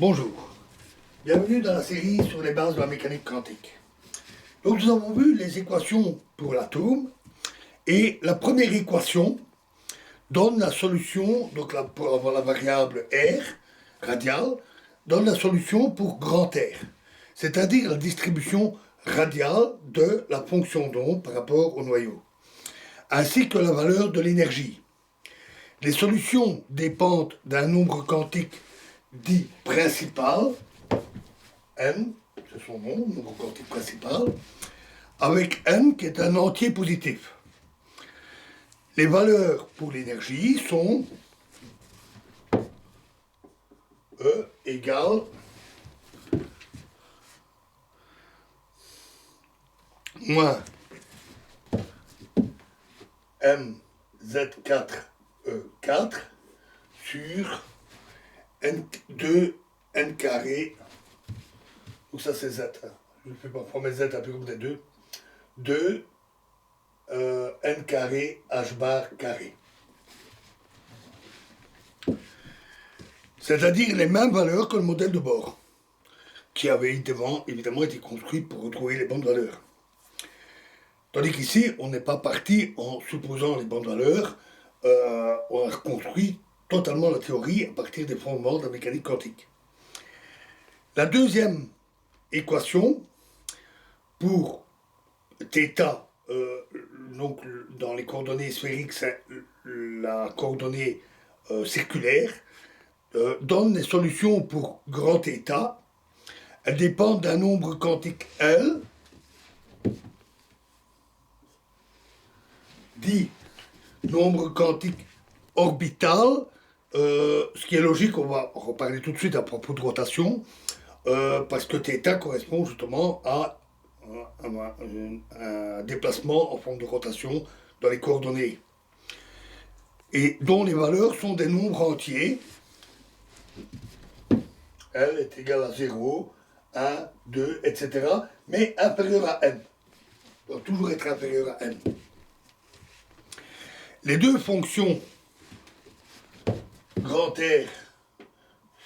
Bonjour, bienvenue dans la série sur les bases de la mécanique quantique. Donc nous avons vu les équations pour l'atome et la première équation donne la solution, donc pour avoir la variable R radiale, donne la solution pour grand R, c'est-à-dire la distribution radiale de la fonction d'onde par rapport au noyau, ainsi que la valeur de l'énergie. Les solutions dépendent d'un nombre quantique dit principal, n, c'est son nom, nombre quantique principal, avec n qui est un entier positif. Les valeurs pour l'énergie sont E égale moins mz4e4 sur n2 n carré. Donc ça c'est z. Je ne fais pas prendre z un peu comme des 2. 2 n carré h bar carré. C'est-à-dire les mêmes valeurs que le modèle de bord, qui avait évidemment été construit pour retrouver les bonnes valeurs. Tandis qu'ici, on n'est pas parti en supposant les bonnes valeurs, on a reconstruit totalement la théorie à partir des fondements de la mécanique quantique. La deuxième équation pour θ, donc dans les coordonnées sphériques, c'est la coordonnée circulaire, donne les solutions pour grand θ. Elles dépendent d'un nombre quantique L, dit nombre quantique orbital, ce qui est logique, on va en reparler tout de suite à propos de rotation, parce que θ correspond justement à un déplacement en forme de rotation dans les coordonnées, et dont les valeurs sont des nombres entiers. L est égal à 0, 1, 2, etc., mais inférieur à n. Il doit toujours être inférieur à n. Les deux fonctions grand R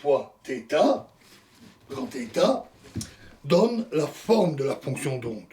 fois θ, grand θ, donnent la forme de la fonction d'onde,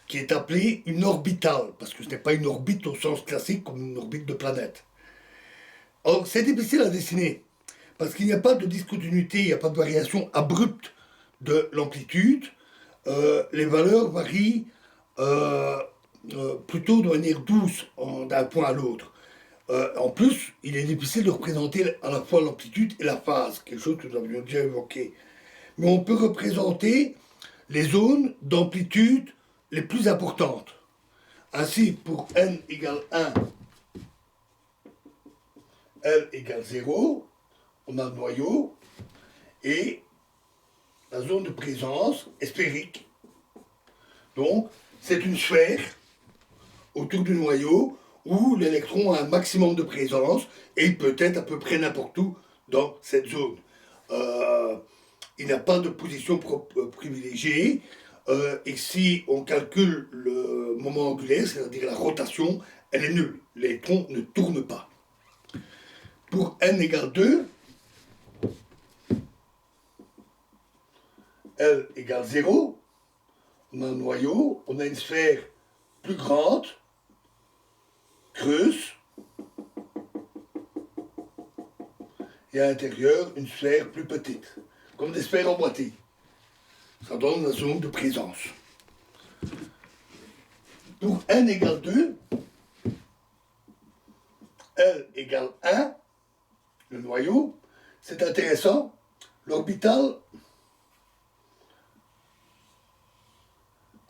qui est appelée une orbitale, parce que ce n'est pas une orbite au sens classique comme une orbite de planète. Or, c'est difficile à dessiner, parce qu'il n'y a pas de discontinuité, il n'y a pas de variation abrupte de l'amplitude. Les valeurs varient plutôt de manière douce d'un point à l'autre. En plus, il est difficile de représenter à la fois l'amplitude et la phase, quelque chose que nous avions déjà évoqué. Mais on peut représenter les zones d'amplitude les plus importantes. Ainsi, pour n égale 1, L égale 0, on a le noyau, et la zone de présence est sphérique. Donc, c'est une sphère autour du noyau où l'électron a un maximum de présence et il peut être à peu près n'importe où dans cette zone. Il n'a pas de position privilégiée, et si on calcule le moment angulaire, c'est-à-dire la rotation, elle est nulle. L'électron ne tourne pas. Pour n égale 2, L égale 0, on a un noyau, on a une sphère plus grande, creuse, et à l'intérieur, une sphère plus petite, comme des sphères emboîtées. Ça donne la zone de présence. Pour n égale 2, L égale 1, le noyau, c'est intéressant, l'orbital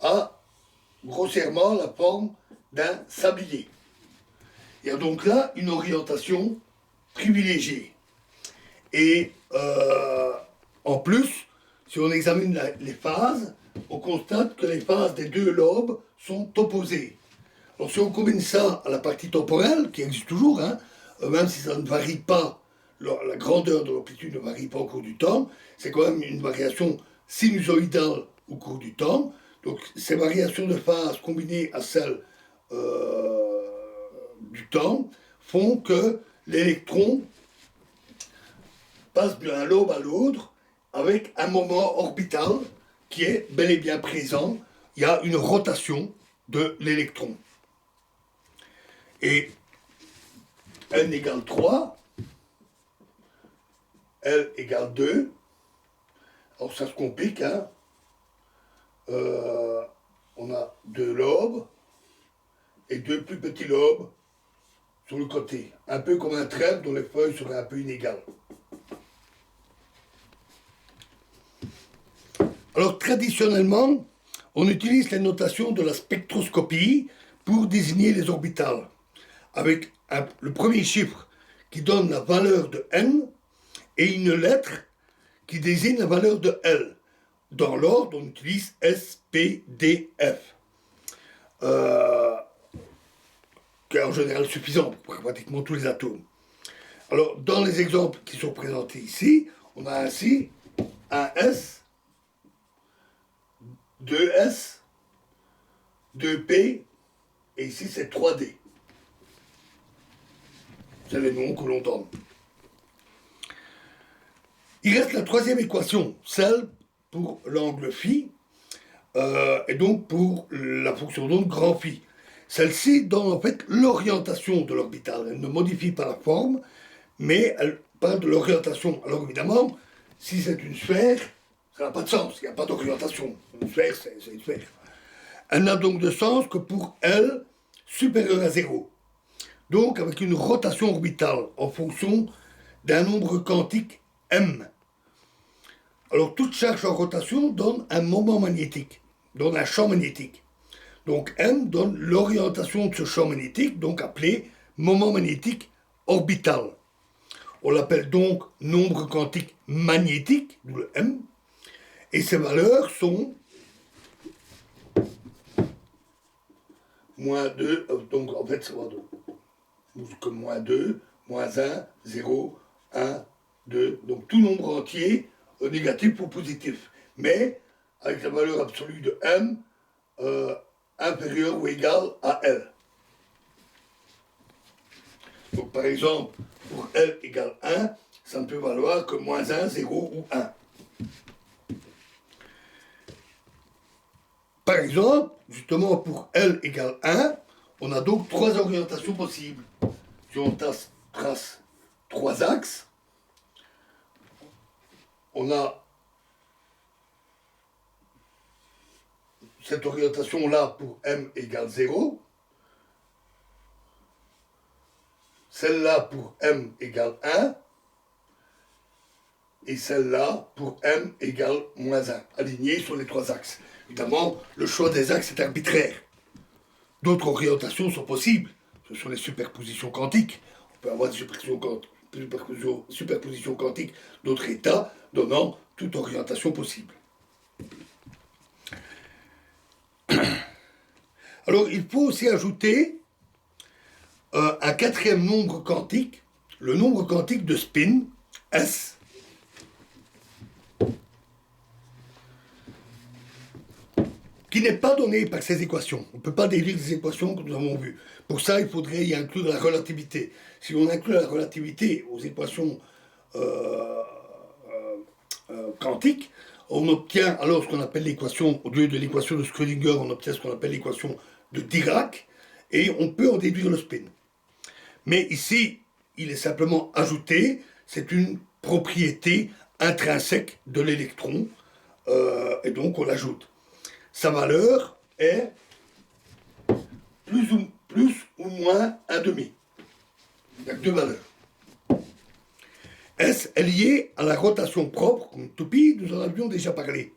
a grossièrement la forme d'un sablier. Il y a donc là une orientation privilégiée. Et en plus, si on examine les phases, on constate que les phases des deux lobes sont opposées. Alors si on combine ça à la partie temporelle, qui existe toujours, même si ça ne varie pas, la grandeur de l'amplitude ne varie pas au cours du temps, c'est quand même une variation sinusoïdale au cours du temps. Donc ces variations de phase combinées à celles du temps font que l'électron passe d'un lobe à l'autre avec un moment orbital qui est bel et bien présent. Il y a une rotation de l'électron. Et n égale 3, L égale 2. Alors ça se complique, hein. On a 2 lobes et 2 plus petits lobes sur le côté. Un peu comme un trèfle dont les feuilles seraient un peu inégales. Alors traditionnellement, on utilise les notations de la spectroscopie pour désigner les orbitales, avec le premier chiffre qui donne la valeur de n et une lettre qui désigne la valeur de L. Dans l'ordre, on utilise S, P, D, F. Qui est en général suffisant pour pratiquement tous les atomes. Alors, dans les exemples qui sont présentés ici, on a ainsi un S, 2S, 2P, et ici c'est 3D. C'est les noms que l'on donne. Il reste la troisième équation, celle pour l'angle phi, et donc pour la fonction d'onde grand phi. Celle-ci donne en fait l'orientation de l'orbitale. Elle ne modifie pas la forme, mais elle parle de l'orientation. Alors évidemment, si c'est une sphère, ça n'a pas de sens, il n'y a pas d'orientation. Une sphère, c'est une sphère. Elle n'a donc de sens que pour L supérieur à 0. Donc avec une rotation orbitale en fonction d'un nombre quantique m. Alors toute charge en rotation donne un moment magnétique, donne un champ magnétique. Donc m donne l'orientation de ce champ magnétique, donc appelé moment magnétique orbital. On l'appelle donc nombre quantique magnétique, d'où le m, et ses valeurs sont moins 2, donc en fait ça va comme moins 2, moins 1, 0, 1, 2, donc tout nombre entier, négatif ou positif, mais avec la valeur absolue de m inférieure ou égale à L. Donc par exemple, pour L égale 1, ça ne peut valoir que moins 1, 0 ou 1. Par exemple, justement pour L égale 1, on a donc 3 orientations possibles. Si on trace 3 axes, on a cette orientation-là pour m égale 0, celle-là pour m égale 1, et celle-là pour m égale moins 1, alignée sur les 3 axes. Évidemment, le choix des axes est arbitraire. D'autres orientations sont possibles. Ce sont les superpositions quantiques. On peut avoir des superpositions quantiques d'autres états donnant toute orientation possible. Alors, il faut aussi ajouter un quatrième nombre quantique, le nombre quantique de spin, S, qui n'est pas donné par ces équations. On ne peut pas déduire des équations que nous avons vues. Pour ça, il faudrait y inclure la relativité. Si on inclut la relativité aux équations quantiques, on obtient alors ce qu'on appelle l'équation, au lieu de l'équation de Schrödinger, on obtient ce qu'on appelle l'équation de Dirac, et on peut en déduire le spin. Mais ici, il est simplement ajouté, c'est une propriété intrinsèque de l'électron, et donc on l'ajoute. Sa valeur est plus ou moins 1,5. Il y a que 2 valeurs. S est lié à la rotation propre, comme toupie, nous en avions déjà parlé.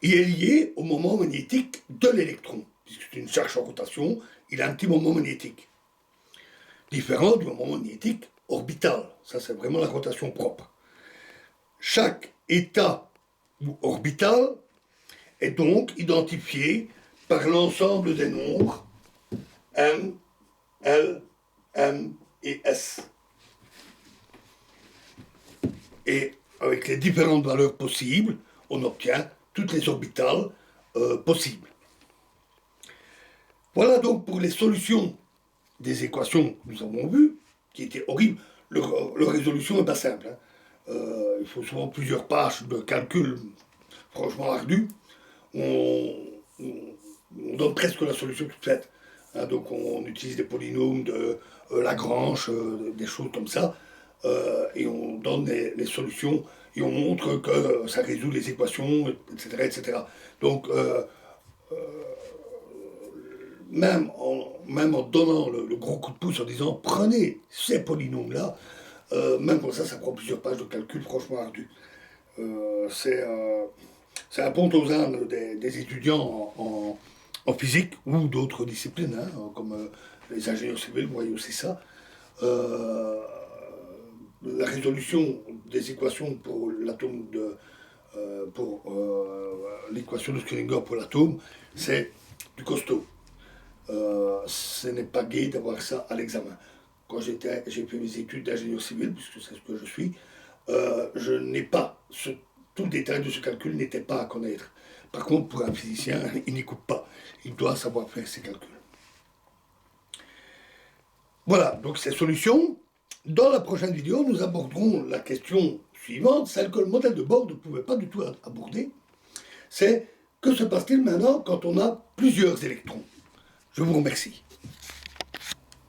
Et est lié au moment magnétique de l'électron. Puisque c'est une charge en rotation, il a un petit moment magnétique. Différent du moment magnétique orbital. Ça, c'est vraiment la rotation propre. Chaque état orbital est donc identifié par l'ensemble des nombres M, L, M et S. Et avec les différentes valeurs possibles, on obtient toutes les orbitales possibles. Voilà donc pour les solutions des équations que nous avons vues, qui étaient horribles. Leur résolution n'est pas simple. Hein. il faut souvent plusieurs pages de calcul franchement ardus. On donne presque la solution toute faite. Hein, donc on utilise des polynômes de Lagrange, des choses comme ça, et on donne les solutions et on montre que ça résout les équations, etc. etc. Donc même en donnant le gros coup de pouce en disant prenez ces polynômes-là, même pour ça, ça prend plusieurs pages de calcul franchement ardu. C'est un pont aux ânes des étudiants en physique ou d'autres disciplines, hein, comme les ingénieurs civils, vous voyez aussi ça. La résolution des équations pour l'atome pour l'équation de Schrödinger pour l'atome, c'est du costaud. Ce n'est pas gai d'avoir ça à l'examen. Quand j'ai fait mes études d'ingénieur civil, puisque c'est ce que je suis, je n'ai pas tout le détail de ce calcul n'était pas à connaître. Par contre, pour un physicien, il n'y coupe pas. Il doit savoir faire ses calculs. Voilà, donc ces solutions. Dans la prochaine vidéo, nous aborderons la question suivante, celle que le modèle de Bohr ne pouvait pas du tout aborder. C'est que se passe-t-il maintenant quand on a plusieurs électrons? Je vous remercie.